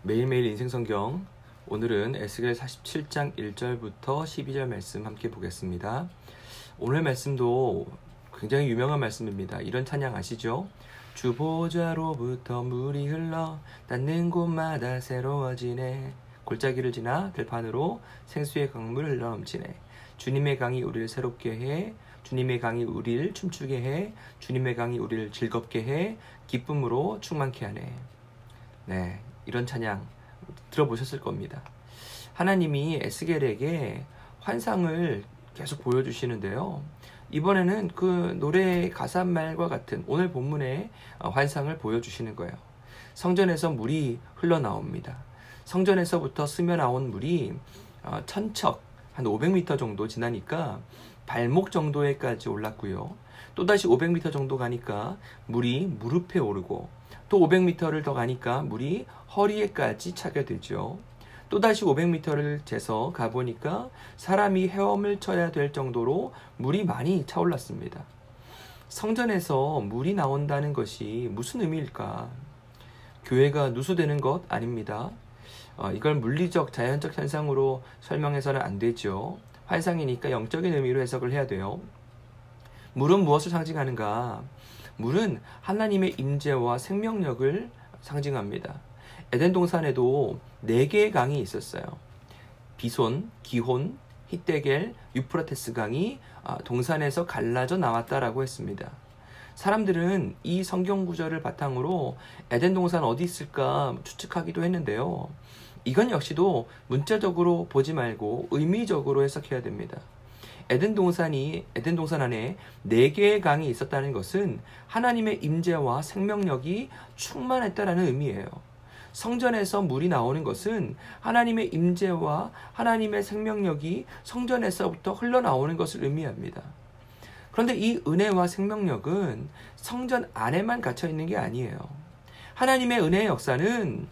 매일매일 인생성경, 오늘은 에스겔 47장 1절부터 12절 말씀 함께 보겠습니다. 오늘 말씀도 굉장히 유명한 말씀입니다. 이런 찬양 아시죠? 주 보좌로부터 물이 흘러 닿는 곳마다 새로워지네. 골짜기를 지나 들판으로 생수의 강물 흘러넘치네. 주님의 강이 우리를 새롭게 해, 주님의 강이 우리를 춤추게 해, 주님의 강이 우리를 즐겁게 해, 기쁨으로 충만케 하네. 네, 이런 찬양 들어보셨을 겁니다. 하나님이 에스겔에게 환상을 계속 보여주시는데요. 이번에는 그 노래 가사말과 같은 오늘 본문의 환상을 보여주시는 거예요. 성전에서 물이 흘러나옵니다. 성전에서부터 스며나온 물이 천척 한 500m 정도 지나니까 발목 정도에까지 올랐고요. 또다시 500m 정도 가니까 물이 무릎에 오르고, 또 500m를 더 가니까 물이 허리에까지 차게 되죠. 또다시 500m를 재서 가보니까 사람이 헤엄을 쳐야 될 정도로 물이 많이 차올랐습니다. 성전에서 물이 나온다는 것이 무슨 의미일까? 교회가 누수되는 것 아닙니다. 이걸 물리적, 자연적 현상으로 설명해서는 안 되죠. 환상이니까 영적인 의미로 해석을 해야 돼요. 물은 무엇을 상징하는가? 물은 하나님의 임재와 생명력을 상징합니다. 에덴 동산에도 4개의 강이 있었어요. 비손, 기혼, 히데겔, 유프라테스 강이 동산에서 갈라져 나왔다라고 했습니다. 사람들은 이 성경 구절을 바탕으로 에덴 동산 어디 있을까 추측하기도 했는데요. 이건 역시도 문자적으로 보지 말고 의미적으로 해석해야 됩니다. 에덴 동산 안에 4개의 강이 있었다는 것은 하나님의 임재와 생명력이 충만했다라는 의미예요. 성전에서 물이 나오는 것은 하나님의 임재와 하나님의 생명력이 성전에서부터 흘러나오는 것을 의미합니다. 그런데 이 은혜와 생명력은 성전 안에만 갇혀 있는 게 아니에요. 하나님의 은혜의 역사는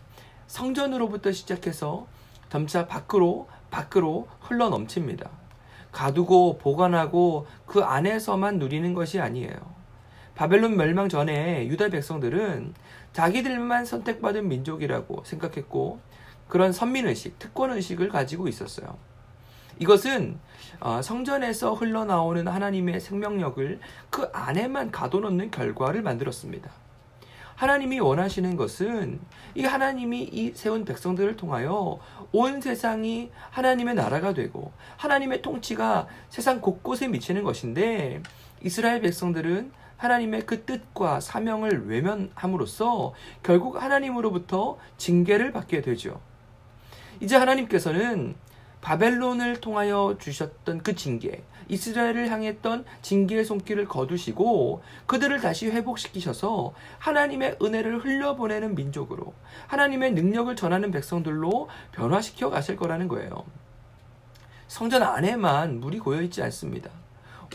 성전으로부터 시작해서 점차 밖으로 흘러 넘칩니다. 가두고 보관하고 그 안에서만 누리는 것이 아니에요. 바벨론 멸망 전에 유다 백성들은 자기들만 선택받은 민족이라고 생각했고, 그런 선민의식, 특권의식을 가지고 있었어요. 이것은 성전에서 흘러나오는 하나님의 생명력을 그 안에만 가둬놓는 결과를 만들었습니다. 하나님이 원하시는 것은 이 하나님이 이 세운 백성들을 통하여 온 세상이 하나님의 나라가 되고 하나님의 통치가 세상 곳곳에 미치는 것인데, 이스라엘 백성들은 하나님의 그 뜻과 사명을 외면함으로써 결국 하나님으로부터 징계를 받게 되죠. 이제 하나님께서는 바벨론을 통하여 주셨던 그 징계, 이스라엘을 향했던 징계의 손길을 거두시고 그들을 다시 회복시키셔서 하나님의 은혜를 흘려보내는 민족으로, 하나님의 능력을 전하는 백성들로 변화시켜 가실 거라는 거예요. 성전 안에만 물이 고여있지 않습니다.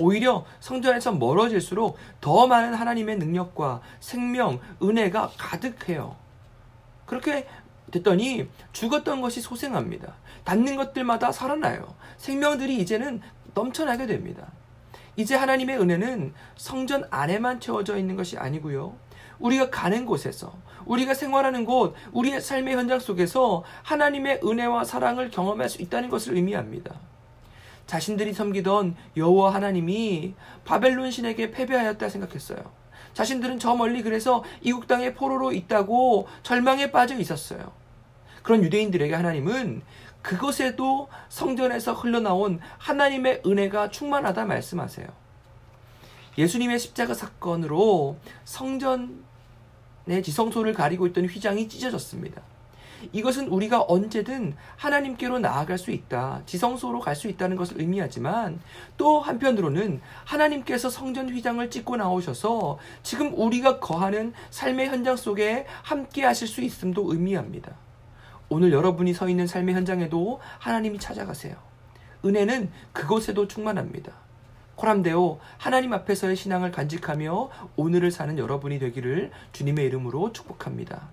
오히려 성전에서 멀어질수록 더 많은 하나님의 능력과 생명, 은혜가 가득해요. 그렇게 됐더니 죽었던 것이 소생합니다. 닿는 것들마다 살아나요. 생명들이 이제는 넘쳐나게 됩니다. 이제 하나님의 은혜는 성전 안에만 채워져 있는 것이 아니고요. 우리가 가는 곳에서, 우리가 생활하는 곳, 우리의 삶의 현장 속에서 하나님의 은혜와 사랑을 경험할 수 있다는 것을 의미합니다. 자신들이 섬기던 여호와 하나님이 바벨론 신에게 패배하였다 생각했어요. 자신들은 저 멀리 그래서 이국 땅에 포로로 있다고 절망에 빠져 있었어요. 그런 유대인들에게 하나님은 그곳에도 성전에서 흘러나온 하나님의 은혜가 충만하다 말씀하세요. 예수님의 십자가 사건으로 성전의 지성소를 가리고 있던 휘장이 찢어졌습니다. 이것은 우리가 언제든 하나님께로 나아갈 수 있다, 지성소로 갈 수 있다는 것을 의미하지만, 또 한편으로는 하나님께서 성전 휘장을 찢고 나오셔서 지금 우리가 거하는 삶의 현장 속에 함께 하실 수 있음도 의미합니다. 오늘 여러분이 서 있는 삶의 현장에도 하나님이 찾아가세요. 은혜는 그곳에도 충만합니다. 코람데오, 하나님 앞에서의 신앙을 간직하며 오늘을 사는 여러분이 되기를 주님의 이름으로 축복합니다.